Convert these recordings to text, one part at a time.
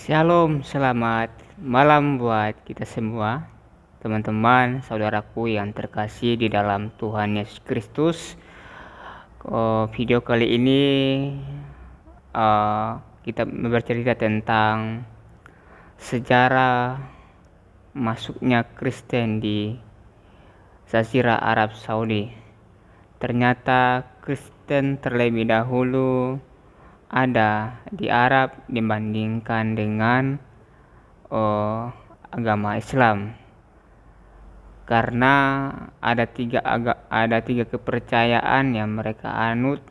Shalom, selamat malam buat kita semua, teman-teman, saudaraku yang terkasih di dalam Tuhan Yesus Kristus. Video kali ini kita bercerita tentang sejarah masuknya Kristen di Jazirah Arab Saudi. Ternyata Kristen terlebih dahulu ada di Arab dibandingkan dengan agama Islam, karena ada tiga kepercayaan yang mereka anut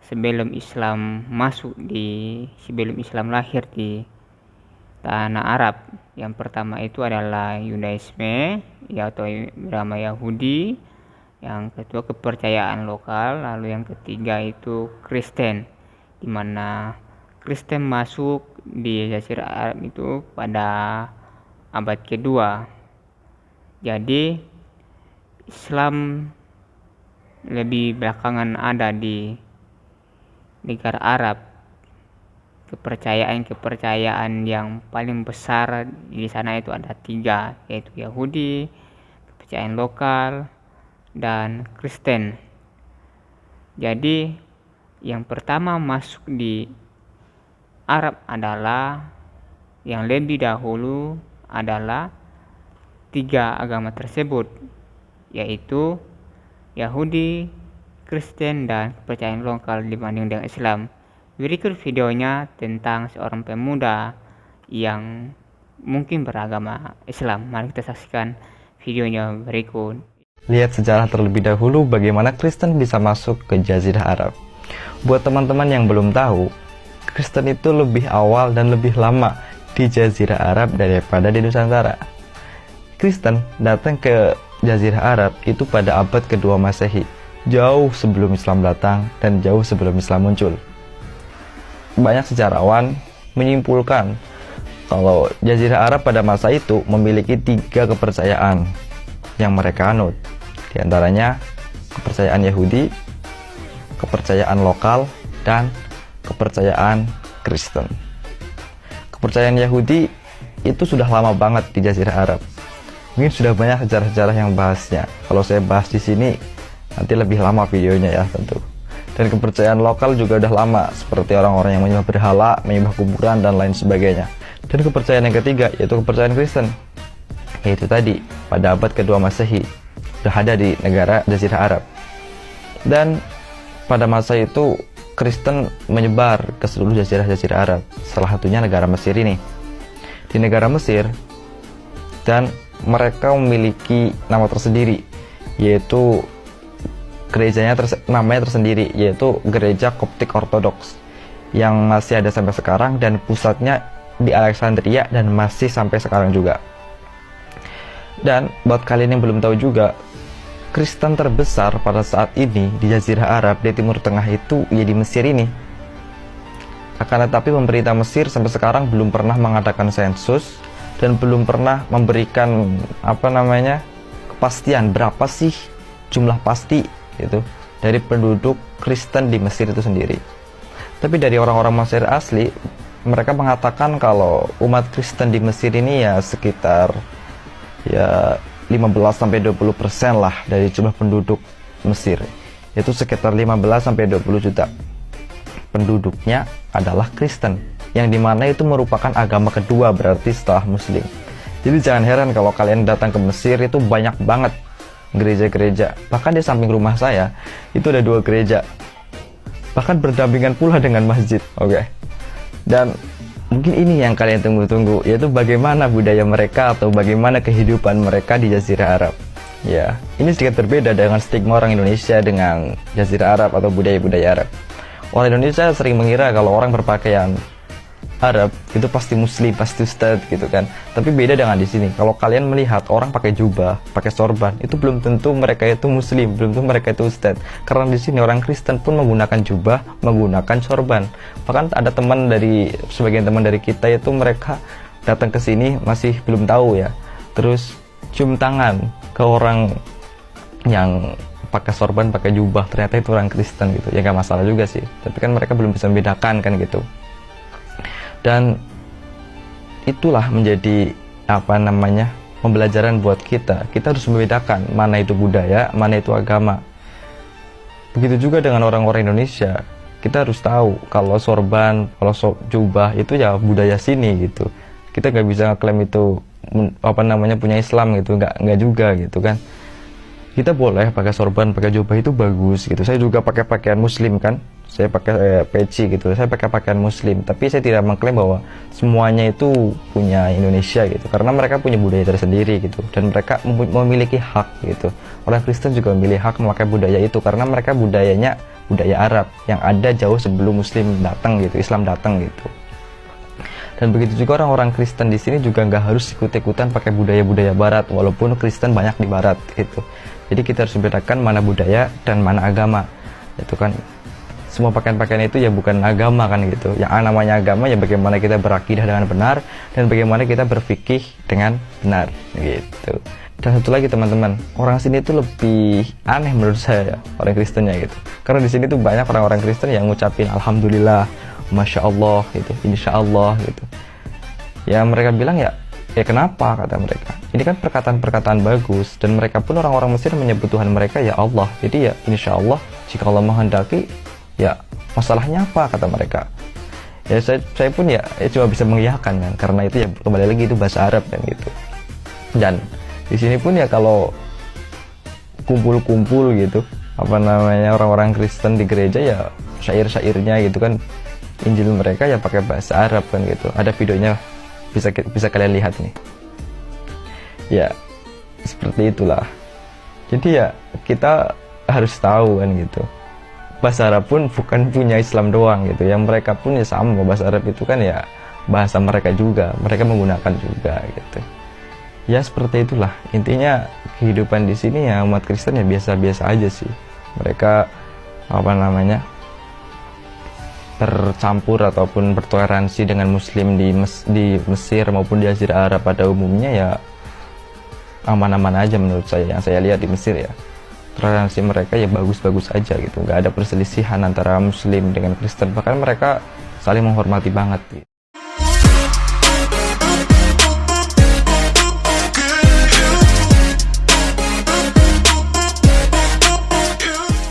sebelum Islam lahir di tanah Arab. Yang pertama itu adalah Yudaisme, atau agama Yahudi. Yang kedua kepercayaan lokal, lalu yang ketiga itu Kristen, di mana Kristen masuk di Jazirah Arab itu pada abad kedua. Jadi Islam lebih belakangan ada di negara Arab. Kepercayaan yang paling besar di sana itu ada tiga, yaitu Yahudi, kepercayaan lokal, dan Kristen. Jadi yang pertama masuk di Arab adalah yang lebih dahulu adalah tiga agama tersebut, yaitu Yahudi, Kristen, dan kepercayaan lokal dibanding dengan Islam. Berikut videonya tentang seorang pemuda yang mungkin beragama Islam. Mari kita saksikan videonya berikut. Lihat sejarah terlebih dahulu bagaimana Kristen bisa masuk ke Jazirah Arab. Buat teman-teman yang belum tahu, Kristen itu lebih awal dan lebih lama di Jazirah Arab daripada di Nusantara. Kristen datang ke Jazirah Arab itu pada abad kedua Masehi, jauh sebelum Islam datang dan jauh sebelum Islam muncul. Banyak sejarawan menyimpulkan kalau Jazirah Arab pada masa itu memiliki tiga kepercayaan yang mereka anut. Di antaranya kepercayaan Yahudi, kepercayaan lokal, dan kepercayaan Kristen. Kepercayaan Yahudi itu sudah lama banget di Jazirah Arab. Mungkin sudah banyak sejarah-sejarah yang bahasnya. Kalau saya bahas di sini nanti lebih lama videonya ya tentu. Dan kepercayaan lokal juga udah lama, seperti orang-orang yang menyembah berhala, menyembah kuburan, dan lain sebagainya. Dan kepercayaan yang ketiga yaitu kepercayaan Kristen, yaitu tadi pada abad kedua Masehi sudah ada di negara Jazirah Arab. Dan pada masa itu Kristen menyebar ke seluruh jazirah-jazirah Arab, salah satunya negara Mesir ini. Di negara Mesir, dan mereka memiliki nama tersendiri, yaitu namanya tersendiri, yaitu Gereja Koptik Ortodoks, yang masih ada sampai sekarang dan pusatnya di Alexandria dan masih sampai sekarang juga. Dan buat kalian yang belum tahu juga, Kristen terbesar pada saat ini di Jazirah Arab di Timur Tengah itu ya di Mesir ini. Akan tetapi pemerintah Mesir sampai sekarang belum pernah mengadakan sensus dan belum pernah memberikan kepastian berapa sih jumlah pasti itu dari penduduk Kristen di Mesir itu sendiri. Tapi dari orang-orang Mesir asli, mereka mengatakan kalau umat Kristen di Mesir ini ya sekitar 15-20% lah dari jumlah penduduk Mesir. Itu sekitar 15-20 juta. Penduduknya adalah Kristen, yang dimana itu merupakan agama kedua berarti setelah Muslim. Jadi jangan heran kalau kalian datang ke Mesir itu banyak banget gereja-gereja. Bahkan di samping rumah saya itu ada 2 gereja, bahkan berdampingan pula dengan masjid. Oke. Dan mungkin ini yang kalian tunggu-tunggu, yaitu bagaimana budaya mereka atau bagaimana kehidupan mereka di Jazirah Arab. Ya, ini sedikit berbeda dengan stigma orang Indonesia dengan Jazirah Arab atau budaya-budaya Arab. Orang Indonesia sering mengira kalau orang berpakaian Arab itu pasti Muslim, pasti Ustadz gitu kan. Tapi beda dengan di sini. Kalau kalian melihat orang pakai jubah, pakai sorban, itu belum tentu mereka itu Muslim, belum tentu mereka itu Ustadz. Karena di sini orang Kristen pun menggunakan jubah, menggunakan sorban. Bahkan ada sebagian teman dari kita itu mereka datang ke sini masih belum tahu ya. Terus cium tangan ke orang yang pakai sorban, pakai jubah, ternyata itu orang Kristen gitu. Ya nggak masalah juga sih. Tapi kan mereka belum bisa membedakan kan gitu. Dan itulah menjadi pembelajaran buat kita. Kita harus membedakan mana itu budaya, mana itu agama. Begitu juga dengan orang-orang Indonesia. Kita harus tahu kalau sorban, kalau jubah itu ya budaya sini gitu. Kita nggak bisa klaim itu punya Islam gitu, nggak juga gitu kan. Kita boleh pakai sorban, pakai jubah itu bagus gitu. Saya juga pakai pakaian muslim kan. Saya pakai peci gitu, saya pakai pakaian muslim, tapi saya tidak mengklaim bahwa semuanya itu punya Indonesia gitu, karena mereka punya budaya tersendiri gitu, dan mereka memiliki hak gitu. Orang Kristen juga memiliki hak memakai budaya itu, karena mereka budayanya budaya Arab yang ada jauh sebelum Muslim datang gitu, Islam datang gitu. Dan begitu juga orang-orang Kristen di sini juga nggak harus ikut-ikutan pakai budaya-budaya Barat, walaupun Kristen banyak di Barat gitu. Jadi kita harus membedakan mana budaya dan mana agama, itu kan. Semua pakaian-pakaian itu ya bukan agama kan gitu. Yang namanya agama ya bagaimana kita berakidah dengan benar dan bagaimana kita berfikih dengan benar gitu. Dan satu lagi teman-teman, orang sini itu lebih aneh menurut saya ya, orang Kristennya gitu. Karena di sini tuh banyak orang-orang Kristen yang ngucapin alhamdulillah, masya Allah gitu, insya Allah gitu. Ya mereka bilang ya kenapa kata mereka. Ini kan perkataan-perkataan bagus, dan mereka pun orang-orang Mesir menyebut Tuhan mereka ya Allah. Jadi ya insya Allah jika Allah menghendaki, ya masalahnya apa kata mereka. Ya saya pun ya cuma bisa mengiyakan kan, karena itu ya kembali lagi itu bahasa Arab kan gitu. Dan di sini pun ya kalau kumpul-kumpul gitu orang-orang Kristen di gereja ya syair-syairnya gitu kan, Injil mereka ya pakai bahasa Arab kan gitu. Ada videonya, bisa kalian lihat nih. Ya seperti itulah. Jadi ya kita harus tahu kan gitu, bahasa Arab pun bukan punya Islam doang gitu, yang mereka pun ya sama, bahasa Arab itu kan ya bahasa mereka juga, mereka menggunakan juga gitu. Ya seperti itulah intinya kehidupan di sini ya, umat Kristen ya biasa-biasa aja sih. Mereka tercampur ataupun bertoleransi dengan Muslim di Mesir maupun di Jazirah Arab pada umumnya ya aman-aman aja menurut saya, yang saya lihat di Mesir ya. Toleransi mereka ya bagus-bagus aja gitu, nggak ada perselisihan antara Muslim dengan Kristen, bahkan mereka saling menghormati banget gitu.